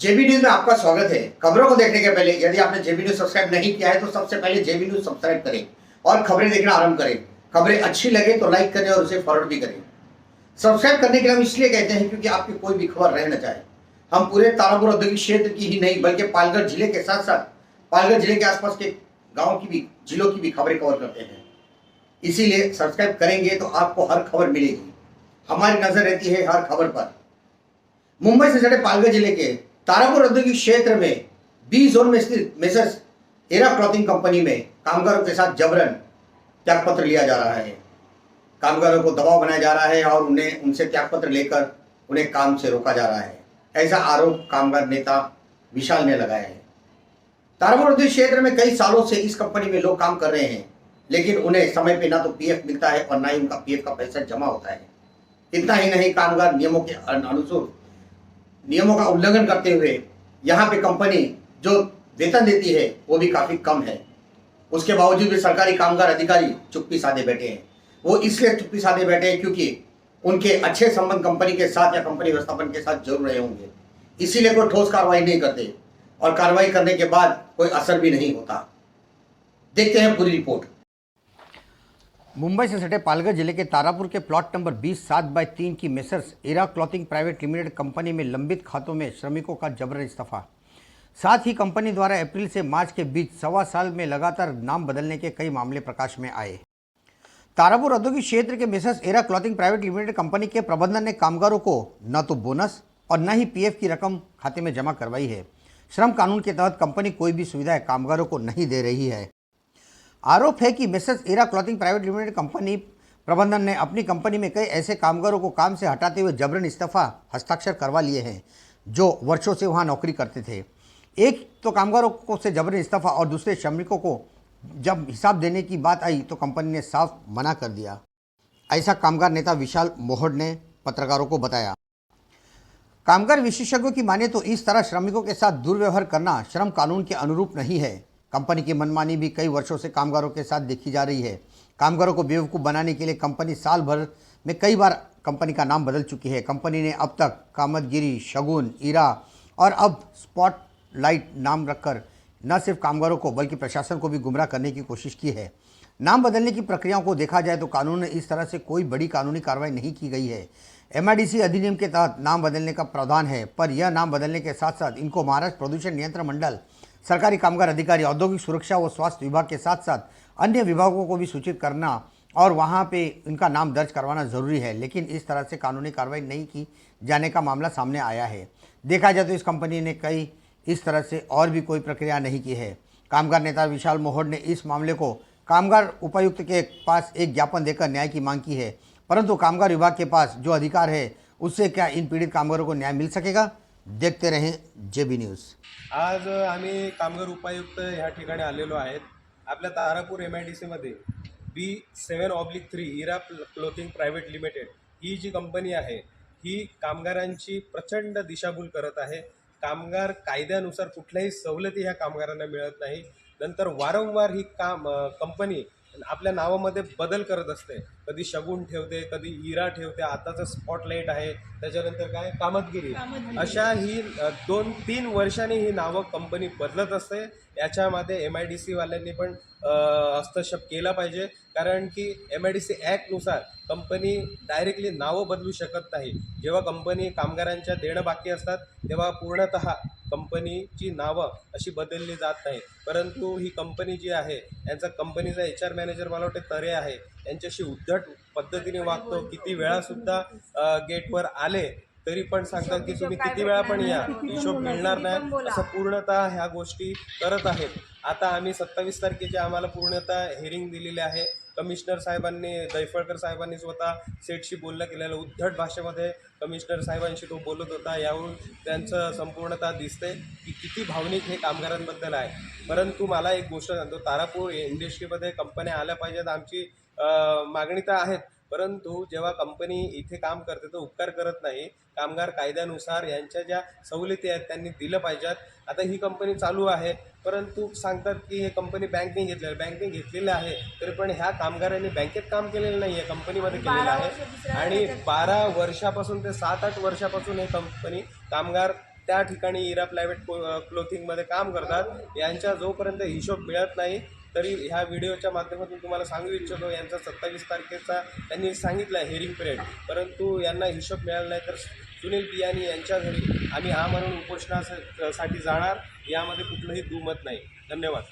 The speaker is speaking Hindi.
जेबी न्यूज में आपका स्वागत है। खबरों को देखने के पहले यदि आपने जेबी न्यूज सब्सक्राइब नहीं किया है तो सबसे पहले जेबी न्यूज सब्सक्राइब करें और खबरें देखना आरंभ करें। खबरें अच्छी लगे तो लाइक करें और उसे फॉरवर्ड भी करें। सब्सक्राइब करने के लिए हम इसलिए कहते हैं क्योंकि आपकी कोई भी खबर रह न जाए। हम पूरे तारापुर औद्योगिक क्षेत्र की ही नहीं बल्कि पालघर जिले के साथ साथ पालघर जिले के आसपास के गाँव की भी जिलों की भी खबरें कवर करते हैं। इसीलिए सब्सक्राइब करेंगे तो आपको हर खबर मिलेगी। हमारी नजर रहती है हर खबर पर। मुंबई से सटे पालघर जिले के तारापुर औद्योगिक क्षेत्र में बी जोन में स्थित मेसर्स एरा क्लॉथिंग कंपनी में कामगारों के साथ जबरन त्यागपत्र लिया जा रहा है। कामगारों को दबाव बनाया जा रहा है और उन्हें उनसे त्यागपत्र लेकर उन्हें काम से रोका जा रहा है। ऐसा आरोप कामगार नेता विशाल ने लगाया है। तारापुर औद्योगिक क्षेत्र में कई सालों से इस कंपनी में लोग काम कर रहे हैं, लेकिन उन्हें समय पे ना तो पीएफ मिलता है और ना ही उनका पीएफ का पैसा जमा होता है। इतना ही नहीं, कामगार नियमों के अनुसार नियमों का उल्लंघन करते हुए यहाँ पे कंपनी जो वेतन देती है वो भी काफी कम है। उसके बावजूद भी सरकारी कामगार अधिकारी चुप्पी साधे बैठे हैं। वो इसलिए चुप्पी साधे बैठे हैं क्योंकि उनके अच्छे संबंध कंपनी के साथ या कंपनी व्यवस्थापन के साथ जरूर रहे होंगे, इसीलिए कोई ठोस कार्रवाई नहीं करते और कार्रवाई करने के बाद कोई असर भी नहीं होता। देखते हैं पूरी रिपोर्ट। मुंबई से सटे पालघर जिले के तारापुर के प्लॉट नंबर 20/7/3 की messrs era clothing private limited company में लंबित खातों में श्रमिकों का जबरन इस्तीफा। साथ ही कंपनी द्वारा अप्रैल से मार्च के बीच 1.25 साल में लगातार नाम बदलने के कई मामले प्रकाश में आए। तारापुर औद्योगिक क्षेत्र के messrs era clothing private limited company के प्रबंधन ने कामगारों को न तो बोनस और न ही पीएफ की रकम खाते में जमा करवाई है। श्रम कानून के तहत कंपनी कोई भी सुविधाएं कामगारों को नहीं दे रही है। आरोप है कि messrs era clothing private limited company प्रबंधन ने अपनी कंपनी में कई ऐसे कामगारों को काम से हटाते हुए जबरन इस्तीफा हस्ताक्षर करवा लिए हैं जो वर्षों से वहां नौकरी करते थे। एक तो कामगारों को से जबरन इस्तीफा और दूसरे श्रमिकों को जब हिसाब देने की बात आई तो कंपनी ने साफ मना कर दिया। ऐसा कामगार नेता विशाल मोहड ने पत्रकारों को बताया। कामगार विशेषज्ञों की माने तो इस तरह श्रमिकों के साथ दुर्व्यवहार करना श्रम कानून के अनुरूप नहीं है। कंपनी की मनमानी भी कई वर्षों से कामगारों के साथ देखी जा रही है। कामगारों को बेवकूफ़ बनाने के लिए कंपनी साल भर में कई बार कंपनी का नाम बदल चुकी है। कंपनी ने अब तक कामतगिरी, शगुन, ईरा और अब स्पॉटलाइट नाम रखकर न सिर्फ कामगारों को बल्कि प्रशासन को भी गुमराह करने की कोशिश की है। नाम बदलने की प्रक्रियाओं को देखा जाए तो कानून में इस तरह से कोई बड़ी कानूनी कार्रवाई नहीं की गई है। एमआईडीसी अधिनियम के तहत नाम बदलने का प्रावधान है, पर यह नाम बदलने के साथ साथ इनको महाराष्ट्र प्रदूषण नियंत्रण मंडल, सरकारी कामगार अधिकारी, औद्योगिक सुरक्षा व स्वास्थ्य विभाग के साथ साथ अन्य विभागों को भी सूचित करना और वहां पे इनका नाम दर्ज करवाना जरूरी है, लेकिन इस तरह से कानूनी कार्रवाई नहीं की जाने का मामला सामने आया है। देखा जाए तो इस कंपनी ने कई इस तरह से और भी कोई प्रक्रिया नहीं की है। कामगार नेता विशाल मोहड ने इस मामले को कामगार उपायुक्त के पास एक ज्ञापन देकर न्याय की मांग की है, परंतु कामगार विभाग के पास जो अधिकार है उससे क्या इन पीड़ित कामगारों को न्याय मिल सकेगा? देखते रहें जेबी न्यूज़। आज आम्ही कामगार उपायुक्त ह्या ठिकाणी आलेलो आहेत। आपल्या तारापूर MIDC मध्ये B7/3 इरा क्लोथिंग प्रायव्हेट लिमिटेड ही जी कंपनी आहे ही कामगारांची प्रचंड दिशाभूल करत आहे। कामगार कायद्यानुसार कुठल्याही सवलती ह्या कामगारांना मिळत नाही। नंतर वारंवार ही कंपनी आपल्या नावामध्ये बदल करत असते। कधी शगुन ठेवते, कधी इरा ठेवते, आताचं स्पॉटलाइट आहे, त्याच्यानंतर काय कामतगिरी, अशा ही 2-3 वर्षांनी ही नावं कंपनी बदलत असते। याच्यामध्ये MIDC वाल्यांनी पण हस्तक्षेप केला पाहिजे, कारण की MIDC ॲक्टनुसार कंपनी डायरेक्टली नावं बदलू शकत नाही। जेव्हा कंपनी कामगारांच्या देणं बाकी असतात तेव्हा पूर्णतः कंपनीची नावं अशी बदलली जात नाही। परंतु ही कंपनी जी आहे यांचा कंपनीचा HR मॅनेजर मला वाटते तरे आहे, यांच्याशी उद्धट पद्धतीने वागतो। किती वेळासुद्धा गेटवर आले तरी पण सांगतात की तुम्ही किती वेळा पण या, हिशोब मिळणार नाही, असं पूर्णतः ह्या गोष्टी करत आहेत। आता आम्ही 27 तारखेची आम्हाला पूर्णतः हिअरिंग दिलेली आहे। कमिशनर साहेबांनी, दैफळकर साहेबांनी स्वतः सेटशी बोलणं केलेलं, उद्धट भाषेमध्ये कमिशनर साहेबांशी तो बोलत होता। यावरून त्यांचं संपूर्णतः दिसते की किती भावनिक हे कामगारांबद्दल आहे। परंतु मला एक गोष्ट सांगतो, तारापूर इंडस्ट्रीमध्ये कंपन्या आल्या पाहिजेत, आमची मागणी तर आहेत, परंतु जेव्हा कंपनी इथे काम करते तो उपकार करत नाही। कामगार कायद्यानुसार यांच्या ज्या सवलती आहेत त्यांनी दिलं पाहिजेत। आता ही कंपनी चालू आहे, परंतु सांगतात की हे कंपनी बँकने घेतलेलं आहे, तरी पण ह्या कामगारांनी बँकेत काम केलेलं नाही आहे, कंपनीमध्ये केलेलं आहे। आणि 12 वर्षापासून ते 7-8 वर्षापासून हे कंपनी कामगार त्या ठिकाणी इरा प्रायव्हेट क्लोथिंगमध्ये काम करतात. यांच्या जोपर्यंत हिशोब मिळत नाही तरी ह्या व्हिडिओच्या माध्यमातून तुम्हाला सांगू इच्छितो, यांचा 27 तारखेचा त्यांनी सांगितलं आहे हेअरिंग पिरियड, परंतु यांना हिशोब मिळाला नाही. तर सुनील बियाणी यांच्या घरी आम्ही म्हणून उपोषणासाठी जाणार, यामध्ये कुठलंही दुमत नाही. धन्यवाद.